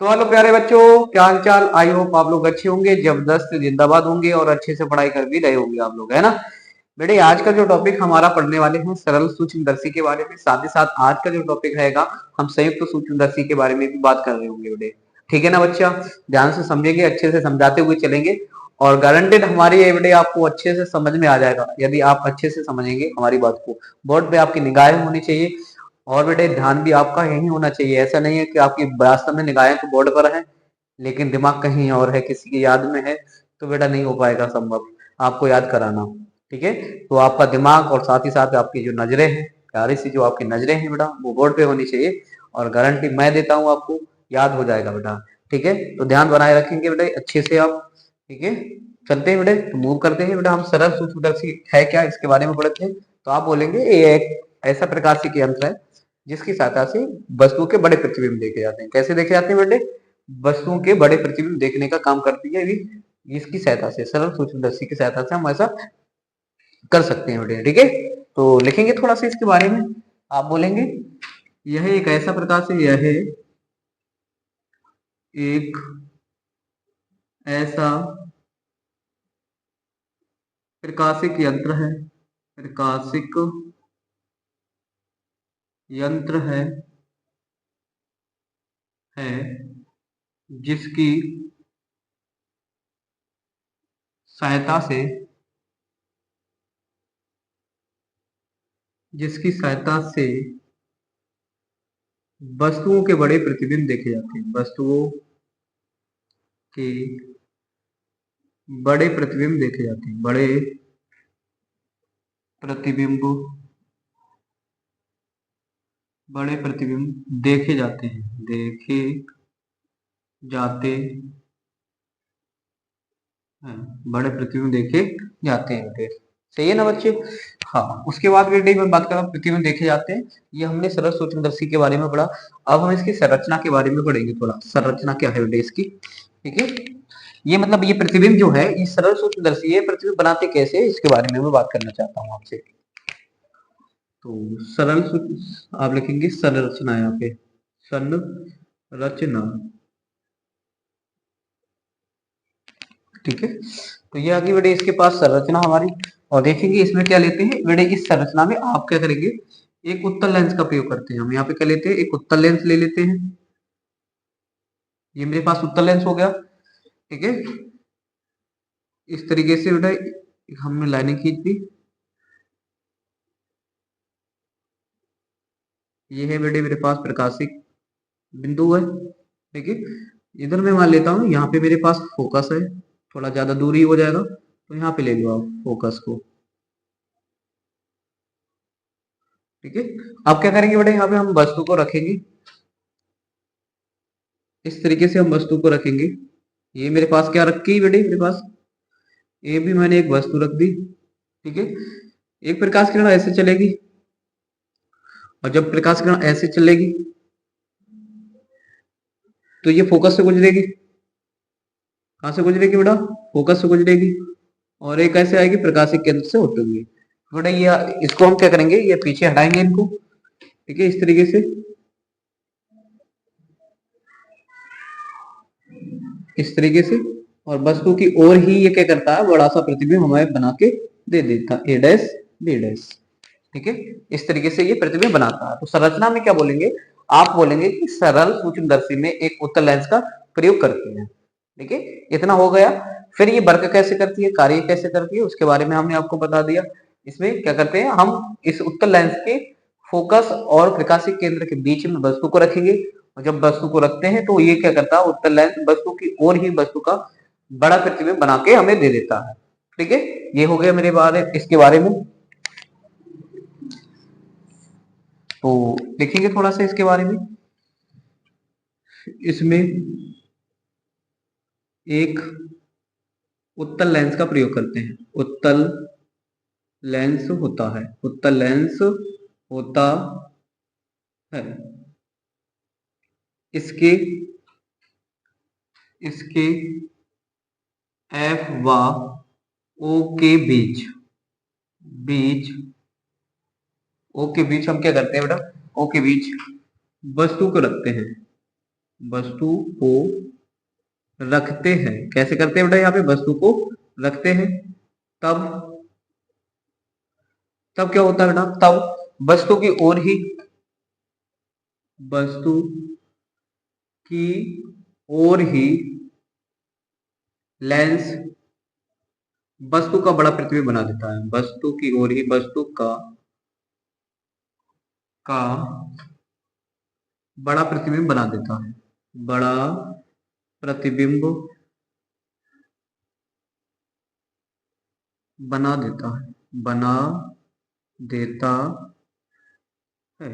तो हेलो प्यारे बच्चों, क्या हाल चाल। आई होप आप लोग अच्छे होंगे, जबरदस्त जिंदाबाद होंगे और अच्छे से पढ़ाई कर भी रहे होंगे आप लोग, है ना। बेटे आज का जो टॉपिक हमारा पढ़ने वाले हैं सरल सूक्ष्मदर्शी के बारे में, साथ ही साथ आज का जो टॉपिक रहेगा हम संयुक्त सूक्ष्मदर्शी के बारे में भी बात कर रहे होंगे बेटे। ठीक है ना बच्चा, ध्यान से समझेंगे, अच्छे से समझाते हुए चलेंगे और गारंटेड हमारी ये बेटे आपको अच्छे से समझ में आ जाएगा यदि आप अच्छे से समझेंगे हमारी बात को। बोर्ड पे आपकी निगाहें होनी चाहिए और बेटे ध्यान भी आपका यही होना चाहिए। ऐसा नहीं है कि आपकी वास्तव में निगाहें तो बोर्ड पर है लेकिन दिमाग कहीं और है, किसी की याद में है, तो बेटा नहीं हो पाएगा संभव आपको याद कराना। ठीक है, तो आपका दिमाग और साथ ही साथ आपकी जो नजरें हैं, प्यारी सी जो आपकी नजरें हैं बेटा, वो बोर्ड पे होनी चाहिए और गारंटी मैं देता हूँ आपको याद हो जाएगा बेटा। ठीक है, तो ध्यान बनाए रखेंगे बेटा अच्छे से आप। ठीक है, चलते हैं बेटे, तो मूव करते हैं बेटा। हम सरल सूक्ष्मदर्शी है क्या इसके बारे में पढ़ते हैं। तो आप बोलेंगे ये एक ऐसा प्रकाशिकी यंत्र है जिसकी सहायता से वस्तुओं के बड़े प्रतिबिंब देखे जाते हैं। कैसे देखे जाते हैं बेटे? वस्तुओं के बड़े प्रतिबिंब देखने का काम करती है इसकी सहायता से, सरल सूक्ष्मदर्शी की सहायता से हम ऐसा कर सकते हैं बेटे। ठीक है, तो लिखेंगे थोड़ा सा इसके बारे में। आप बोलेंगे यह एक ऐसा प्रकाश है, यह एक ऐसा प्रकाशिक यंत्र है, प्रकाशिक यंत्र है जिसकी सहायता से जिसकी सहायता से वस्तुओं के बड़े प्रतिबिंब देखे जाते हैं, वस्तुओं के बड़े प्रतिबिंब देखे जाते हैं, बड़े प्रतिबिंब बड़े प्रतिबिंब देखे जाते हैं, देखे जाते हैं, बड़े प्रतिबिंब देखे जाते हैं बेटे। सही है ना बच्चे? हाँ, उसके बाद बेटे मैं बात कर रहा हूँ प्रतिबिंब देखे जाते हैं, ये हमने सरल सूक्ष्मदर्शी के बारे में पढ़ा। अब हम इसकी संरचना के बारे में पढ़ेंगे, थोड़ा संरचना क्या है बेटे इसकी। ठीक है, ये मतलब ये प्रतिबिंब जो है ये सरल सूक्ष्मदर्शी है, प्रतिबिंब बनाते कैसे इसके बारे में मैं बात करना चाहता हूँ आपसे। तो सरल आप लिखेंगे संरचना, यहाँ पे संरचना। ठीक है, तो ये आगे बेटे इसके पास संरचना हमारी, और देखेंगे इसमें क्या लेते हैं बेटे। इस संरचना में आप क्या करेंगे, एक उत्तल लेंस का प्रयोग करते हैं। हम यहाँ पे क्या लेते हैं, एक उत्तल लेंस ले लेते हैं। ये मेरे पास उत्तल लेंस हो गया। ठीक है, इस तरीके से बेटा हमने लाइनें खींच दी। ये है बेटे मेरे पास प्रकाशिक बिंदु है। ठीक है, इधर मैं मान लेता हूँ यहाँ पे मेरे पास फोकस है, थोड़ा ज्यादा दूरी हो जाएगा तो यहाँ पे ले लो आप फोकस को। ठीक है, अब क्या करेंगे बेटा, यहाँ पे हम वस्तु को रखेंगे, इस तरीके से हम वस्तु को रखेंगे। ये मेरे पास क्या रखी है बेटे, मेरे पास ये भी मैंने एक वस्तु रख दी। ठीक है, एक प्रकाश किरण ऐसे चलेगी और जब प्रकाश किरण ऐसे चलेगी तो ये फोकस से गुजरेगी। कहां से गुजरेगी बेटा? फोकस से गुजरेगी और एक ऐसे आएगी प्रकाशिक केंद्र से होते हुए। बेटा ये इसको हम क्या करेंगे, ये पीछे हटाएंगे इनको। ठीक है, इस तरीके से, इस तरीके से, और वस्तु की ओर ही ये क्या करता है, बड़ा सा प्रतिबिंब हमें बना के दे देता, ए डैश बी डैश। ठीक है, इस तरीके से ये प्रतिबिंब बनाता है। तो संरचना में क्या बोलेंगे, आप बोलेंगे कि सरल सूक्ष्मदर्शी में एक उत्तल लेंस का प्रयोग करते हैं। ठीक है, इतना हो गया। फिर ये वर्क कैसे करती है, कार्य कैसे करती है, उसके बारे में हमने आपको बता दिया। इसमें क्या करते हैं, हम इस उत्तल लेंस के फोकस और प्रकाशिक केंद्र के बीच में वस्तु को रखेंगे और जब वस्तु को रखते हैं तो ये क्या करता है, उत्तल लेंस वस्तु की ओर ही वस्तु का बड़ा प्रतिबिंब बना के हमें दे देता है। ठीक है, ये हो गया मेरे बारे इसके बारे में। तो देखेंगे थोड़ा सा इसके बारे में। इसमें एक उत्तल लेंस का प्रयोग करते हैं, उत्तल लेंस होता है, उत्तल लेंस होता है। इसके इसके एफ व ओ के बीच बीच ओ के बीच हम क्या करते हैं बेटा, ओ के बीच वस्तु को रखते हैं। वस्तु को रखते हैं, कैसे करते हैं बेटा, यहाँ पे वस्तु को रखते हैं, तब तब क्या होता है बेटा, तब वस्तु की ओर ही, वस्तु की ओर ही लेंस वस्तु का बड़ा प्रतिबिंब बना देता है, वस्तु की ओर ही वस्तु का बड़ा प्रतिबिंब बना देता है, बड़ा प्रतिबिंब बना देता है, बना देता है।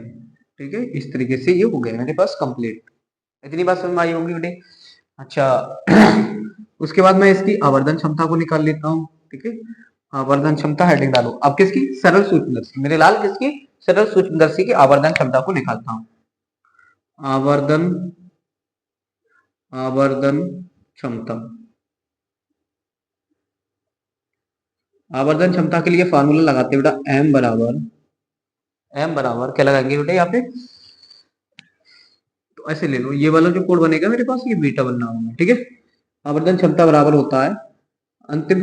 ठीक है, इस तरीके से ये हो गया मेरे पास कंप्लीट। इतनी बात समझ में आई होंगी बेटे। अच्छा उसके बाद मैं इसकी आवर्धन क्षमता को निकाल लेता हूँ। ठीक है, आवर्धन क्षमता हेडिंग डालो। अब किसकी, सरल सूक्ष्मदर्शी, मेरे लाल किसकी, सरल सूक्ष्मदर्शी की आवर्धन क्षमता को निकालता हूँ। आवर्धन आवर्धन क्षमता, आवर्धन क्षमता के लिए फार्मूला लगाते बेटा, एम बराबर क्या लगाएंगे बेटा यहाँ पे, तो ऐसे ले लो, ये वाला जो कोड बनेगा मेरे पास ये बीटा बनना होगा। ठीक है, आवर्धन क्षमता बराबर होता है अंतिम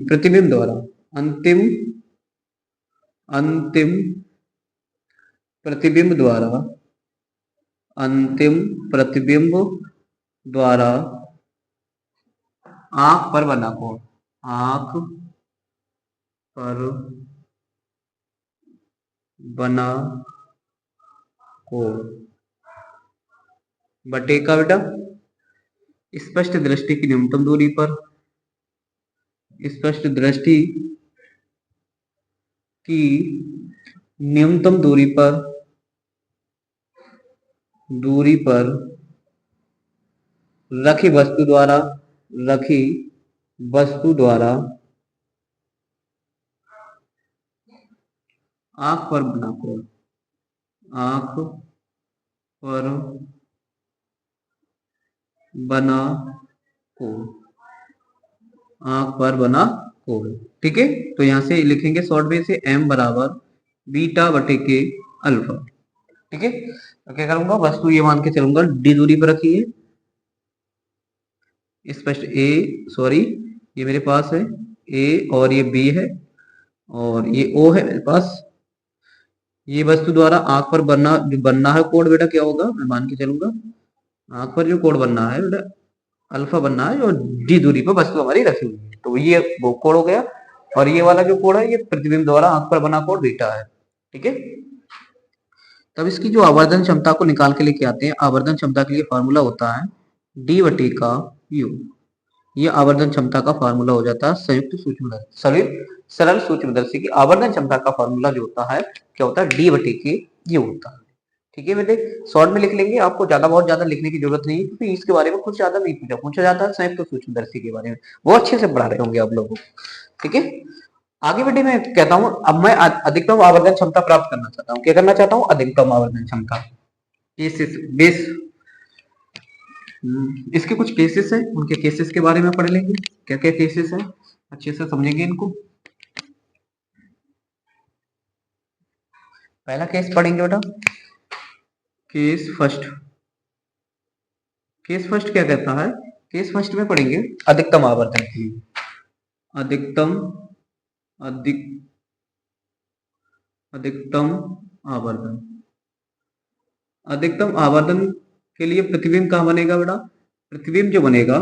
प्रतिबिंब द्वारा, अंतिम प्रतिबिंब द्वारा, अंतिम प्रतिबिंब द्वारा आंख पर बना कोण, आंख पर बना कोण बटे का बेटा स्पष्ट दृष्टि की न्यूनतम दूरी पर, स्पष्ट दृष्टि की न्यूनतम दूरी पर रखी वस्तु द्वारा आंख पर बना कोण, आंख पर बना कोण, आंख पर बना कोण। ठीक है, तो यहां से लिखेंगे शॉर्ट में से m बराबर बीटा बटे के अल्फा। ठीक है, तो क्या करूंगा, वस्तु ये मान के चलूंगा d दूरी पर रखी है, स्पष्ट ये मेरे पास है a और ये b है और ये o है मेरे पास। ये वस्तु द्वारा आंख पर बनना है कोण बेटा क्या होगा, मैं मान के चलूंगा आंख पर जो कोण बनना है बेटा अल्फा बनना है, और डी दूरी पर वस्तु हमारी रखी हुई है, तो ये वो कोण हो गया। और ये वाला जो कोण है ये प्रतिबिंब द्वारा आंख पर बना कोण बीटा है। ठीक है, तब इसकी जो आवर्धन क्षमता को निकाल के लेके आते हैं, आवर्धन क्षमता के लिए फॉर्मूला होता है डी बटे का यू, ये आवर्धन क्षमता का फार्मूला हो जाता है संयुक्त सूक्ष्मदर्शी, सरल सूक्ष्मदर्शी की आवर्धन क्षमता का फार्मूला जो होता है क्या होता है, डी बटे के यू होता है। ठीक है बेटे, शॉर्ट में लिख लेंगे, आपको बहुत ज्यादा लिखने की जरूरत नहीं है, क्योंकि इसके बारे में कुछ ज्यादा नहीं पूछा जाता है संयुक्त सूक्ष्मदर्शी के बारे में, वो अच्छे से पढ़ा रहे होंगे आप लोगों को। ठीक है, आगे बेटे मैं कहता हूँ, अब मैं अधिकतम आवर्धन क्षमता प्राप्त करना चाहता हूँ। क्या करना चाहता हूँ, अधिकतम आवर्धन क्षमता, बेस इसके कुछ केसेस है, उनके केसेस के बारे में पढ़ लेंगे, क्या क्या केसेस है, अच्छे से समझेंगे इनको। पहला केस पढ़ेंगे बेटा, केस फर्स्ट क्या कहता है, केस फर्स्ट में पढ़ेंगे अधिकतम आवर्धन के लिए, अधिकतम आवर्धन के लिए प्रतिबिंब कहाँ बनेगा बेटा, प्रतिबिंब जो बनेगा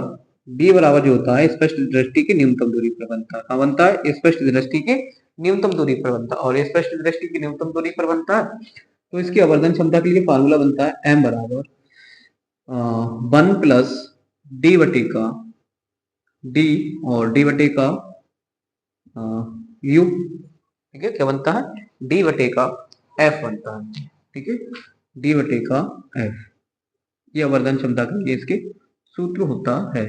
b बराबर जो होता है स्पष्ट दृष्टि की न्यूनतम दूरी पर बनता है, कहाँ बनता है, स्पष्ट दृष्टि की न्यूनतम दूरी पर बनता है, और स्पष्ट दृष्टि की न्यूनतम दूरी पर बनता है, तो इसकी आवर्धन क्षमता के लिए फार्मूला बनता है m बराबर 1 प्लस डी बटे का d और d बटे का u। ठीक है, क्या बनता है, d बटे का f बनता है। ठीक है, d बटे का f, ये आवर्धन क्षमता के लिए इसके सूत्र होता है।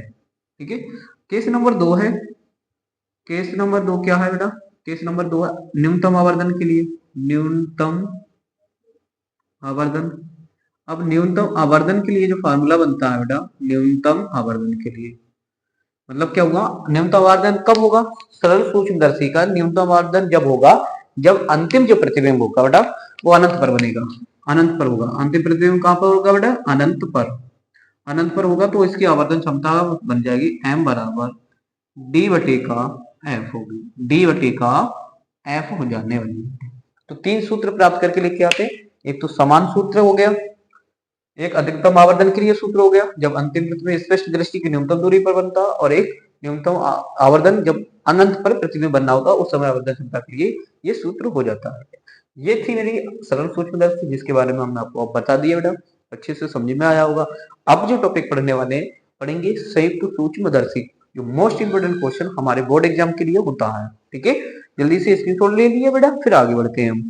ठीक है, केस नंबर 2 है, केस नंबर 2 क्या है बेटा, केस नंबर 2 है न्यूनतम आवर्धन के लिए, न्यूनतम आवर्धन। अब न्यूनतम आवर्धन के लिए जो फार्मूला बनता है बेटा, न्यूनतम आवर्धन के लिए मतलब क्या होगा, न्यूनतम आवर्धन कब होगा, सरल सूक्ष्मदर्शी का न्यूनतम आवर्धन जब होगा जब अंतिम जो प्रतिबिंब होगा बेटा वो अनंत पर बनेगा, अनंत पर होगा। अंतिम प्रतिबिंब कहां पर होगा बेटा, अनंत पर। अनंत पर होगा तो इसकी आवर्धन क्षमता बन जाएगी m बराबर d बटे का f होगी, d बटे का f हो जाने वाली है। तो तीन सूत्र प्राप्त करके लेके आते हैं। एक तो समान सूत्र हो गया, एक अधिकतम आवर्धन के लिए सूत्र हो गया जब अंतिम वृत्त में स्पष्ट दृष्टि की न्यूनतम दूरी पर बनता, और एक न्यूनतम आवर्धन जब अनंत पर प्रतिबिंब बनना होता उस समय आवर्धन क्षमता के लिए ये सूत्र हो जाता है। ये थी मेरी सरल सूक्ष्मदर्शी जिसके बारे में हमने आपको बता दिया बेटा, अच्छे से समझ में आया होगा। अब जो टॉपिक पढ़ने वाले हैं, पढ़ेंगे संयुक्त सूक्ष्मदर्शी, जो मोस्ट इंपोर्टेंट क्वेश्चन हमारे बोर्ड एग्जाम के लिए होता है। ठीक है, जल्दी से स्क्रीनशॉट ले लिए बेटा, फिर आगे बढ़ते हैं हम।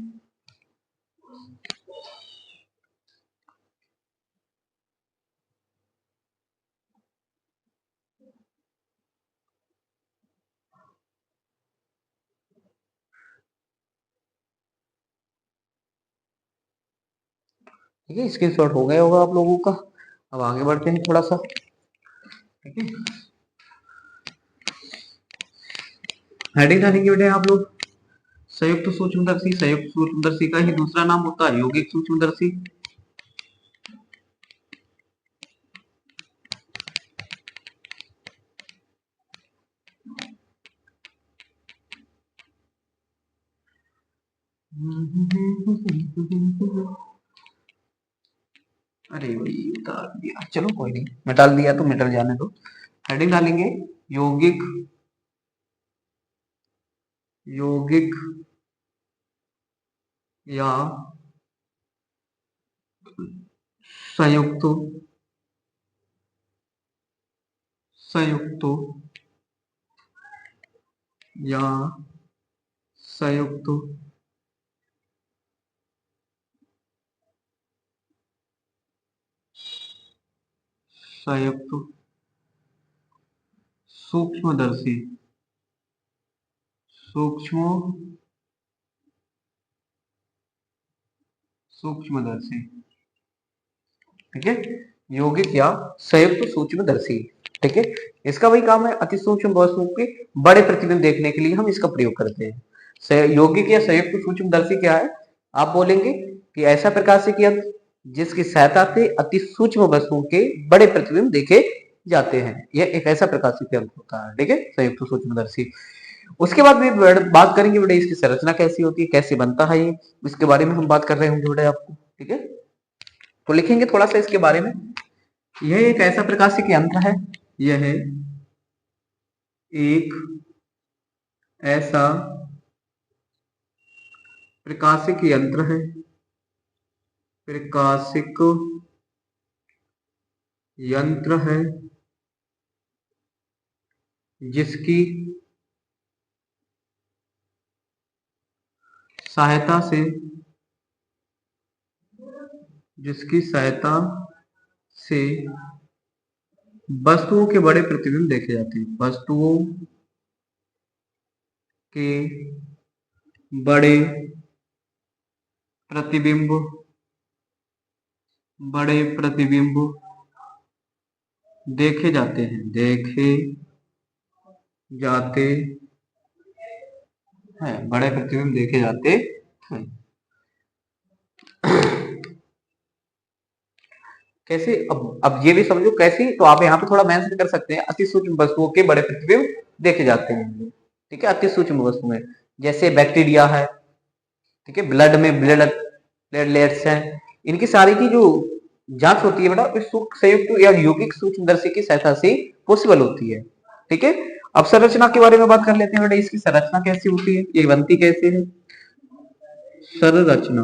ठीक है, स्क्रीनशॉट हो गया होगा आप लोगों का। अब आगे बढ़ते हैं थोड़ा सा। ठीक है, हेडिंग डालेंगे बेटे आप लोग, संयुक्त सूक्ष्मदर्शी। संयुक्त सूक्ष्मदर्शी का ही दूसरा नाम होता है यौगिक सूक्ष्मदर्शी। अरे भाई उतार दिया, चलो कोई नहीं, मिटाल दिया तो मिटल जाने दो। हेडिंग डालेंगे यौगिक, यौगिक या संयुक्त, संयुक्त या संयुक्त संयुक्त सूक्ष्मदर्शी, सूक्ष्म सूक्ष्मदर्शी। ठीक है, यौगिक या संयुक्त सूक्ष्मदर्शी। ठीक है, इसका वही काम है, अति सूक्ष्म वस्तुओं के बड़े प्रतिबिंब देखने के लिए हम इसका प्रयोग करते हैं। यौगिक या संयुक्त सूक्ष्मदर्शी क्या है, आप बोलेंगे कि ऐसा प्रकाशिक यंत्र जिसकी सहायता से अति सूक्ष्म वस्तुओं के बड़े प्रतिबिंब देखे जाते हैं, यह एक ऐसा प्रकाशिक यंत्र होता है। ठीक है, संयुक्त सूक्ष्मदर्शी। उसके बाद भी बात करेंगे बेटे इसकी संरचना कैसी होती है, कैसे बनता है ये, इसके बारे में हम बात कर रहे होंगे बेटे आपको। ठीक है, तो लिखेंगे थोड़ा सा इसके बारे में। यह एक ऐसा प्रकाशिक यंत्र है, यह एक ऐसा प्रकाशिक यंत्र है, प्रकाशिक यंत्र है जिसकी सहायता से, जिसकी सहायता से वस्तुओं के बड़े प्रतिबिंब देखे जाते हैं, वस्तुओं के बड़े प्रतिबिंब, बड़े प्रतिबिंब देखे जाते हैं, देखे जाते हैं, बड़े प्रतिबिंब देखे जाते हैं। कैसे, अब ये भी समझो कैसे, तो आप यहाँ पे थोड़ा मेंशन कर सकते हैं, अति सूक्ष्म वस्तुओं के बड़े प्रतिबिंब देखे जाते हैं। ठीक है, अति सूक्ष्म वस्तु में जैसे बैक्टीरिया है, ठीक है, ब्लड में ब्लड प्लेटलेट्स हैं, इनकी सारी की जो जांच होती है बेटा इस संयुक्त या यौगिक सूक्ष्मदर्शी की सहायता से पॉसिबल होती है। ठीक है, अब संरचना के बारे में बात कर लेते हैं बेटा, इसकी संरचना कैसी होती है, ये बनती कैसे है। संरचना,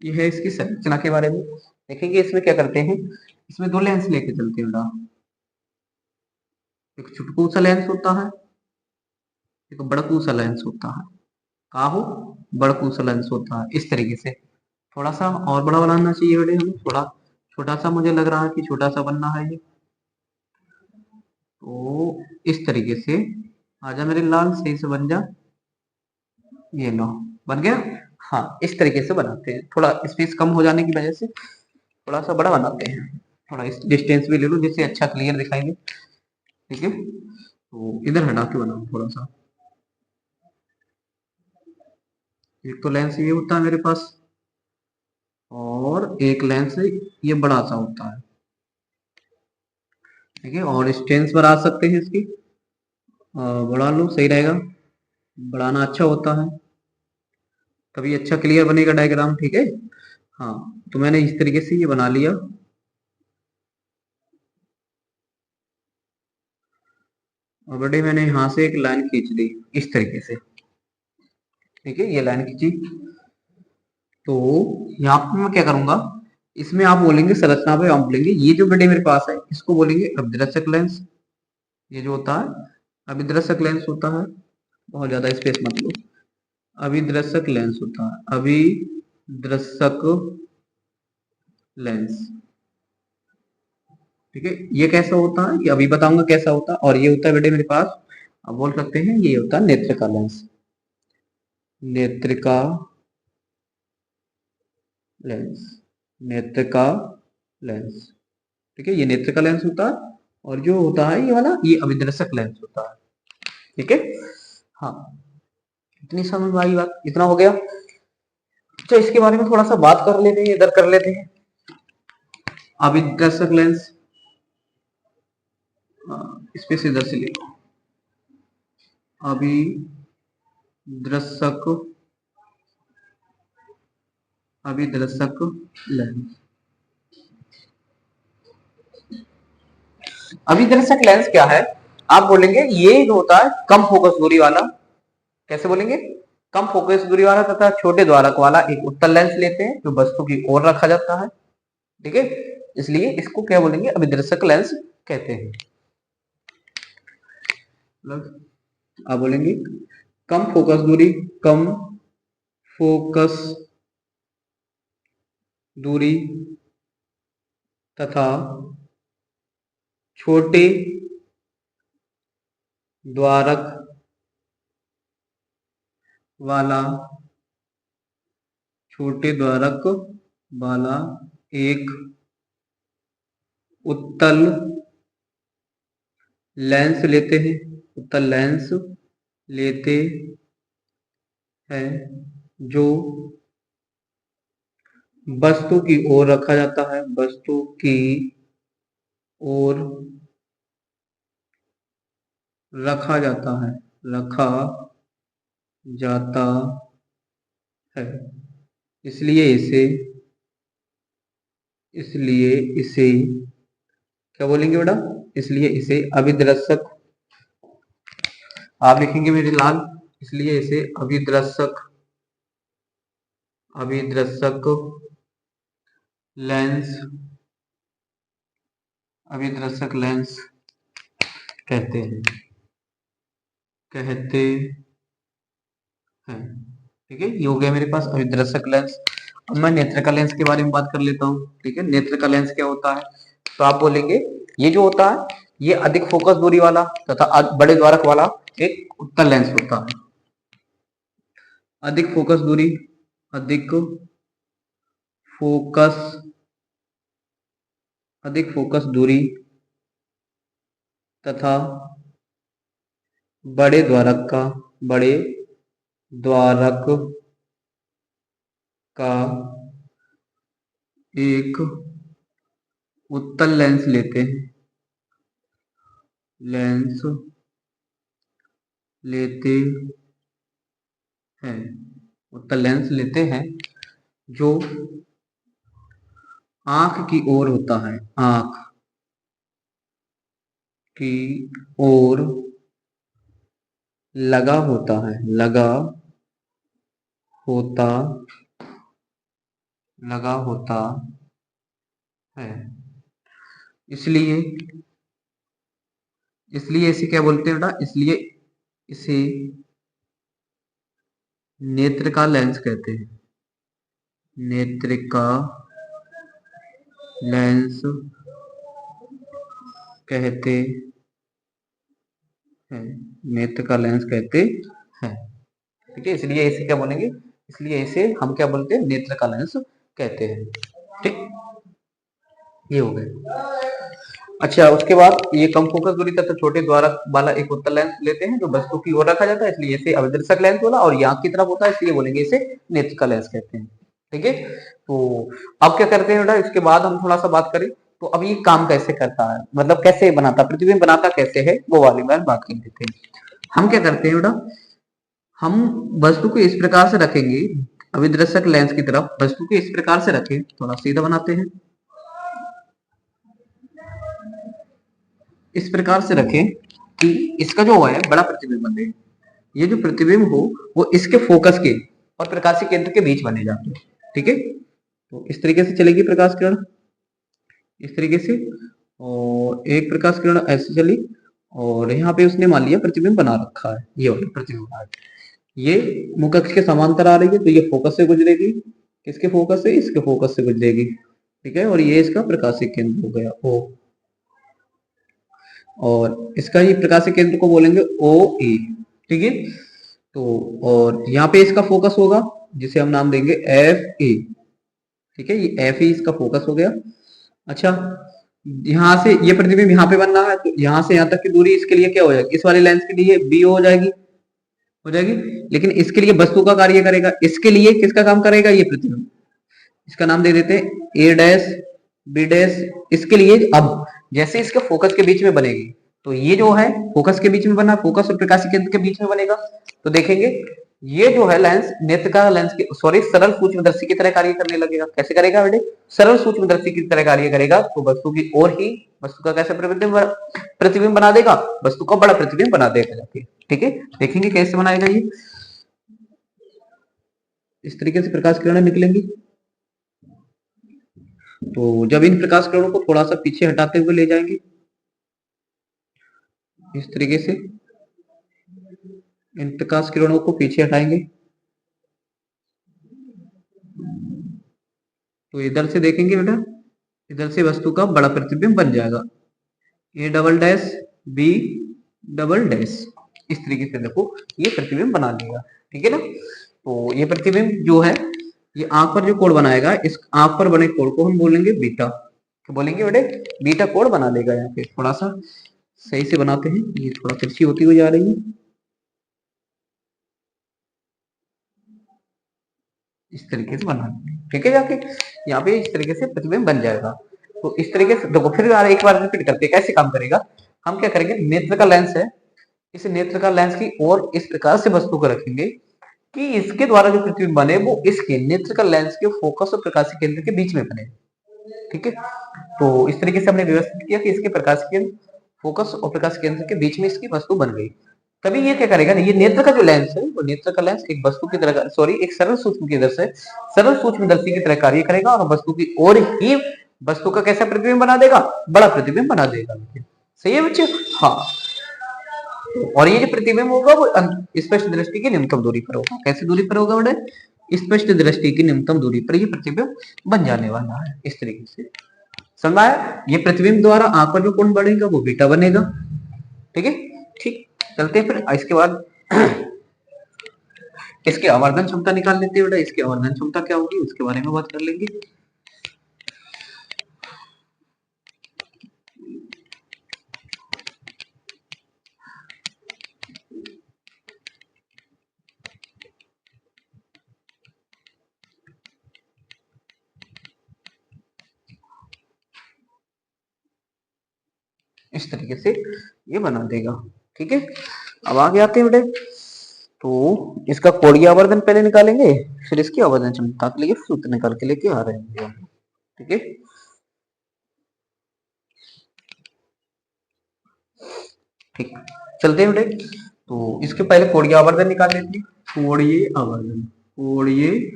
ये है इसकी संरचना के बारे में। देखेंगे इसमें क्या करते हैं, इसमें दो लेंस लेके चलते हैं बेटा, एक छुटकू सा लेंस होता है, एक बड़कू सा लेंस होता है। का हो, बड़कू सा लेंस होता है इस तरीके से। थोड़ा सा और बड़ा बनाना चाहिए बेटे हमें, थोड़ा छोटा सा मुझे लग रहा है कि छोटा सा बनना है ये, तो इस तरीके से आजा मेरे लाल, सही से बन जा, ये लो बन गया। हाँ, इस तरीके से बनाते हैं, थोड़ा स्पेस कम हो जाने की वजह से थोड़ा सा बड़ा बनाते हैं, थोड़ा इस डिस्टेंस भी ले लो जिससे अच्छा क्लियर दिखाई दे। ठीक है, तो इधर हटा के बनाओ थोड़ा सा। एक तो लेंस ये होता है मेरे पास, और एक लेंस ये बड़ा सा होता है, ठीक है। और स्टेंस बढ़ा सकते हैं इसकी, बढ़ा लो सही रहेगा, बढ़ाना अच्छा होता है तभी अच्छा क्लियर बनेगा डायग्राम, ठीक है। हाँ, तो मैंने इस तरीके से ये बना लिया। और बड़े मैंने यहाँ से एक लाइन खींच दी इस तरीके से, ठीक है, ये लाइन खींची। तो यहाँ पे मैं क्या करूंगा, इसमें आप बोलेंगे संरचना पे, आप बोलेंगे ये जो बेटे मेरे पास है इसको बोलेंगे अभिदर्शक लेंस। ये जो होता है अभिदर्शक लेंस होता है, बहुत ज्यादा स्पेस मत लो, अभिदर्शक लेंस होता है, अभिदर्शक लेंस, ठीक है। ये कैसा होता है ये अभी बताऊंगा कैसा होता है। और ये होता है बेटे मेरे पास, आप बोल सकते हैं ये होता है नेत्रिका लेंस, नेत्रिका लेंस, नेत्रिका लेंस, ठीक है। ये नेत्रिका लेंस होता है, और जो होता है ये वाला ये अभिदर्शक लेंस होता है, ठीक है। हाँ, इतनी समझ में आई बात, इतना हो गया। तो इसके बारे में थोड़ा सा बात कर लेते हैं, इधर कर लेते हैं। अभिदर्शक लेंस, स्पेस इधर से ले लो, अभिदर्शक, अभिदर्शक लेंस। अभिदर्शक लेंस क्या है, आप बोलेंगे ये जो होता है कम फोकस दूरी वाला, कैसे बोलेंगे, कम फोकस दूरी वाला तथा छोटे द्वारक वाला एक उत्तल लेंस लेते हैं जो वस्तु की ओर रखा जाता है, ठीक है। इसलिए इसको क्या बोलेंगे, अभिदर्शक लेंस कहते हैं। आप बोलेंगे कम फोकस दूरी, कम फोकस दूरी तथा छोटे द्वारक वाला, छोटे द्वारक वाला एक उत्तल लेंस लेते हैं, उत्तल लेंस लेते हैं जो वस्तु की ओर रखा जाता है, वस्तु की ओर रखा जाता है, रखा जाता है। इसलिए इसे, इसलिए इसे क्या बोलेंगे बेटा, इसलिए इसे अभिदर्शक, आप लिखेंगे मेरे लाल, इसलिए इसे अभिदर्शक, अभिदर्शक लेंस, अभिदर्शक लेंस कहते हैं, कहते हैं, ठीक है। ये हो गया मेरे पास अभिदर्शक लेंस। अब मैं नेत्रिका लेंस के बारे में बात कर लेता हूँ, ठीक है। नेत्रिका लेंस क्या होता है, तो आप बोलेंगे ये जो होता है ये अधिक फोकस दूरी वाला तथा बड़े द्वारक वाला एक उत्तल लेंस होता है। अधिक फोकस दूरी, अधिक फोकस, अधिक फोकस दूरी तथा बड़े द्वारक का, बड़े द्वारक का एक उत्तल लेंस लेते हैं, लेंस लेते हैं, उत्तल लेंस लेते हैं जो आंख की ओर होता है, आंख की ओर लगा होता है, लगा होता, लगा होता है। इसलिए, इसलिए इसे क्या बोलते हैं बेटा, इसलिए इसे नेत्रिका लेंस कहते हैं, नेत्रिका लेंस कहते हैं, नेत्रिका लेंस कहते हैं, ठीक है। इसलिए इसे क्या बोलेंगे, इसलिए इसे हम क्या बोलते हैं, नेत्रिका लेंस कहते हैं, ठीक। ये हो गए। अच्छा, उसके बाद ये कम फोकस दूरी तथा छोटे द्वारक वाला एक उत्तल लेंस लेते हैं जो वस्तु की ओर रखा जाता है, इसलिए इसे अभिदर्शक लेंस बोला। और यहाँ की तरफ होता है इसलिए बोलेंगे इसे नेत्रिका लेंस कहते हैं, ठीक है। तो अब क्या करते हैं बेटा, इसके बाद हम थोड़ा सा बात करें तो अब ये काम कैसे करता है, मतलब कैसे बनाता, प्रतिबिंब बनाता कैसे है, वो वाली बात कर लेते हैं। हम क्या करते हैं बेटा, हम वस्तु को इस प्रकार से रखेंगे, अभिदर्शक लेंस की तरफ वस्तु को इस प्रकार से रखें, थोड़ा सीधा बनाते हैं, इस प्रकार से रखें कि इसका जो है बड़ा प्रतिबिंब बने, ये जो प्रतिबिंब हो वो इसके फोकस के और प्रकाशीय केंद्र के बीच बने जाते हैं। ठीक है, तो इस तरीके से चलेगी प्रकाश किरण, इस तरीके से, और एक प्रकाश किरण ऐसे चली और यहाँ पे उसने मान लिया प्रतिबिंब बना रखा है, ये वाला प्रतिबिंब है, ये मुख्य अक्ष के समांतर आ रही है, तो ये फोकस से गुजरेगी, किसके फोकस से, इसके फोकस से गुजरेगी। ठीक है, और ये इसका प्रकाशिक केंद्र हो गया ओ, और इसका ये प्रकाशिक केंद्र को बोलेंगे ओ ई। ठीक है, तो और यहाँ पे इसका फोकस होगा जिसे हम नाम देंगे एफ ई। ठीक है, ये एफ ई इसका फोकस हो गया। अच्छा, यहाँ से ये प्रतिबिंब यहाँ पे बनना है, तो यहाँ से यहाँ तक की दूरी इसके लिए क्या हो जाएगी, इस वाले लेंस के लिए बी हो जाएगी, हो जाएगी। लेकिन इसके लिए वस्तु का कार्य करेगा, इसके लिए किसका काम करेगा, ये प्रतिबिंब, इसका नाम दे देते हैं ए डैश बी डैश। इसके लिए अब जैसे इसके फोकस के बीच में बनेगी, तो ये जो है फोकस के बीच में बना, फोकस और प्रकाशिक केंद्र के बीच में बनेगा, तो देखेंगे ये जो है लेंस नेत्रका लेंस के सॉरी सरल सूक्ष्मदर्शी की तरह कार्य करने लगेगा। कैसे करेगा बेटे, सरल सूक्ष्मदर्शी की तरह कार्य करेगा, तो वस्तु की ओर ही वस्तु का कैसे प्रतिबिंब बना देगा, वस्तु का बड़ा प्रतिबिंब बना देगा जाके। ठीक है, देखेंगे कैसे बनाएगा ये, इस तरीके से प्रकाश किरणें निकलेंगी। तो जब इन प्रकाश किरणों को थोड़ा सा पीछे हटाते हुए ले जाएंगे, इस तरीके से इन प्रकाश किरणों को पीछे हटाएंगे, तो इधर से देखेंगे बेटा, इधर से वस्तु का बड़ा प्रतिबिंब बन जाएगा, A double dash B double dash, इस तरीके से देखो ये प्रतिबिंब बना लेगा। ठीक है ना, तो ये प्रतिबिंब जो है ये आंख पर जो कोण बनाएगा, इस आंख पर बने कोण को हम बोलेंगे बीटा, तो बोलेंगे बेटे बीटा कोण बना लेगा। यहाँ पे थोड़ा सा सही से बनाते हैं, ये थोड़ा तिरछी होती हुई जा रही है, इस तरीके से बना, ठीक है, जाके यहाँ पे इस तरीके से प्रतिबिंब बन जाएगा। तो इस तरीके से देखो, फिर एक बार रिपीट करते हैं कैसे काम करेगा। हम क्या करेंगे, नेत्र का लेंस है, इस नेत्र का लेंस की ओर इस प्रकार से वस्तु को रखेंगे कि इसके द्वारा जो प्रतिबिंब बने वो इसके नेत्र का लेंस के फोकस और प्रकाशिक केंद्र के बीच में बने। ठीक है, तो इस तरीके से हमने व्यवस्थित किया कि इसके प्रकाशिक केंद्र फोकस और प्रकाशिक केंद्र के बीच में इसकी वस्तु बन गई। तभी ये क्या करेगा, ये नेत्र का जो लेंस है, वो नेत्र का लेंस एक वस्तु की तरह सॉरी एक सरल सूक्ष्म की दर्शी सरल सूक्ष्मदर्शी की तरह कार्य करेगा और वस्तु की ओर ही वस्तु का कैसा प्रतिबिंब बना देगा, बड़ा प्रतिबिंब बना देगा। सही है बच्चे, हाँ। और ये जो प्रतिबिंब होगा वो स्पष्ट दृष्टि की न्यूनतम दूरी पर होगा। कैसी दूरी पर होगा बेटे, स्पष्ट दृष्टि की न्यूनतम दूरी पर ये प्रतिबिंब बन जाने वाला है, इस तरीके से समझ आया। ये प्रतिबिंब द्वारा आंख पर जो कोण बढ़ेगा वो बीटा बनेगा। ठीक है, ठीक, चलते हैं फिर इसके बाद इसकी आवर्धन क्षमता निकाल लेते हैं बेटा। इसकी आवर्धन क्षमता क्या होगी उसके बारे में बात कर लेंगे। इस तरीके से ये बना देगा। ठीक है, अब आगे आते हैं बेटे, तो इसका कोणीय आवर्धन पहले निकालेंगे, फिर इसकी आवर्धन क्षमता के लिए सूत्र निकाल के लेके आ रहे हैं। ठीक है, ठीक, चलते हैं बेटे। तो इसके पहले कोणीय आवर्धन निकाल लेते हैं। कोणीय आवर्धन, कोणीय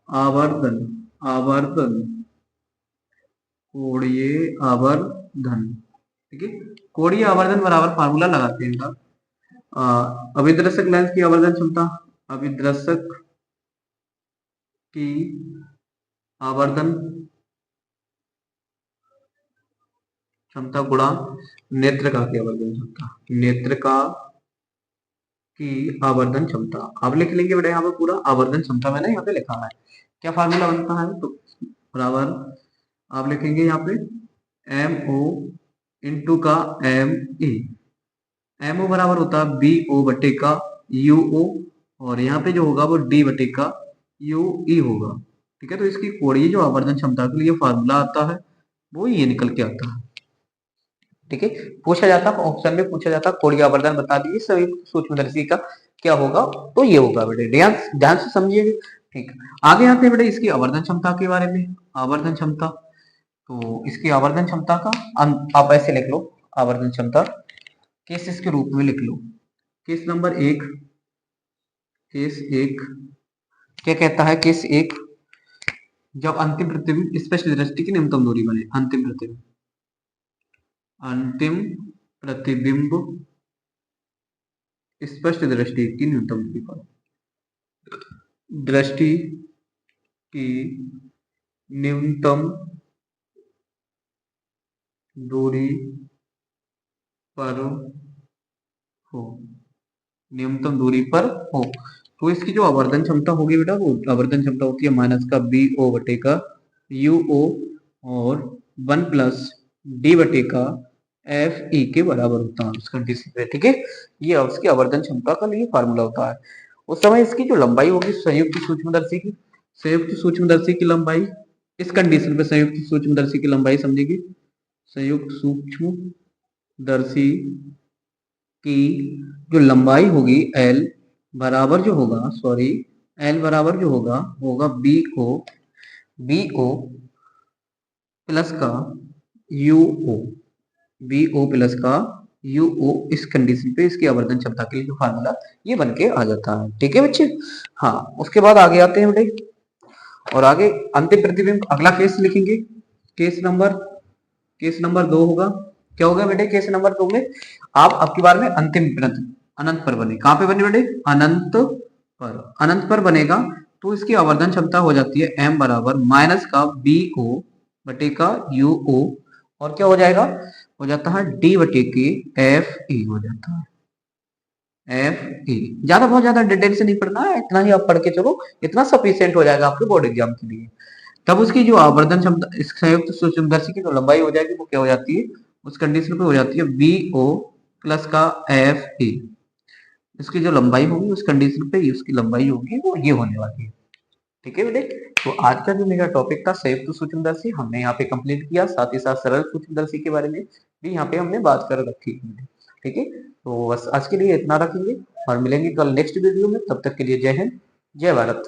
आवर्धन, आवर्धन, कोणीय आवर्धन। ठीक है, कोणीय आवर्धन बराबर फार्मूला लगाते हैं इनका, अभिदर्शक लेंस की आवर्धन क्षमता, अभिदर्शक की आवर्धन क्षमता गुणा नेत्रिका की आवर्धन क्षमता, नेत्रिका की आवर्धन क्षमता। अब लिख लेंगे बेटा यहाँ पे पूरा आवर्धन क्षमता मैंने यहाँ पे लिखा है, क्या फार्मूला बनता है, तो बराबर आप लिखेंगे यहाँ पे एम ओ इंटू का एम ई, एम ओ बराबर होता है बी ओ बटे का यू ओ, और यहाँ पे जो होगा वो डी बटे का यू ई होगा। ठीक है, तो इसकी कोणीय जो आवर्धन क्षमता के लिए फार्मूला आता है वो ये निकल के आता है। ठीक है, पूछा जाता ऑप्शन में पूछा जाता कोणीय आवर्धन बता दीजिए संयुक्त सूक्ष्मदर्शी का क्या होगा, तो ये होगा बेटे। ध्यान ध्यान से समझिएगा। ठीक, आगे आते हैं बेटे इसकी आवर्धन क्षमता के बारे में। आवर्धन क्षमता, तो इसकी आवर्धन क्षमता का आप ऐसे लिख लो, आवर्धन क्षमता केसेस के रूप में लिख लो। केस नंबर एक, केस एक क्या कहता है? केस एक, जब अंतिम प्रतिबिंब स्पष्ट दृष्टि की न्यूनतम दूरी बने। अंतिम प्रतिबिंब, अंतिम प्रतिबिंब स्पष्ट दृष्टि की न्यूनतम दूरी पर, दृष्टि की न्यूनतम दूरी पर हो, न्यूनतम दूरी पर हो, तो इसकी जो आवर्धन क्षमता होगी बेटा, वो आवर्धन क्षमता होती है माइनस का बी ओ बटे का यू ओ और 1 प्लस डी बटे का एफ ई के बराबर होता है उस कंडीशन पे। ठीक है, ये उसकी आवर्धन क्षमता का लिए फार्मूला होता है। उस समय इसकी जो लंबाई होगी संयुक्त सूक्ष्मदर्शी की, संयुक्त सूक्ष्मदर्शी की लंबाई इस कंडीशन पे, संयुक्त सूक्ष्मदर्शी की लंबाई समझेगी, संयुक्त सूक्ष्मदर्शी की जो लंबाई होगी एल बराबर जो होगा, सॉरी एल बराबर जो होगा होगा बी ओ प्लस का U O, B O plus का यू ओ। इस कंडीशन पे इसकी आवर्धन क्षमता के लिए जो फार्मूला ये बन के आ जाता है। ठीक है बच्चे, हाँ उसके बाद आगे आते हैं बेटे, और आगे अंतिम प्रतिबिंब अगला केस लिखेंगे। केस नंबर 2 होगा। क्या होगा बेटे केस नंबर 2 में? आप आपकी बार में अंतिम अनंत पर बने। कहां पे बने बेटे? अनंत पर। अनंत पर बनेगा तो इसकी आवर्धन क्षमता हो जाती है m बराबर माइनस का बी ओ बटे का यू ओ, और क्या हो जाएगा? हो जाता है डी बटे के एफ ई हो जाता है, एफ ई। ज्यादा बहुत ज्यादा डिटेल से नहीं पढ़ना है, इतना ही आप पढ़ के चलो, इतना सफिशियंट हो जाएगा आपके बोर्ड एग्जाम के लिए। तब उसकी जो आवर्धन क्षमता इस संयुक्त सूक्ष्मदर्शी की जो लंबाई हो जाएगी वो क्या हो जाती है? उस कंडीशन पे हो जाती है बी ओ प्लस का एफ ए। इसकी जो लंबाई होगी उस कंडीशन पे उसकी लंबाई होगी वो ये होने वाली है। ठीक है बेटे, तो आज का जो मेरा टॉपिक था संयुक्त सूक्ष्मदर्शी हमने यहाँ पे कंप्लीट किया, साथ ही साथ सरल सूक्ष्मदर्शी के बारे में भी यहाँ पे हमने बात कर रखी है। ठीक है, तो बस आज के लिए इतना रखेंगे और मिलेंगे कल नेक्स्ट वीडियो में। तब तक के लिए जय हिंद, जय भारत।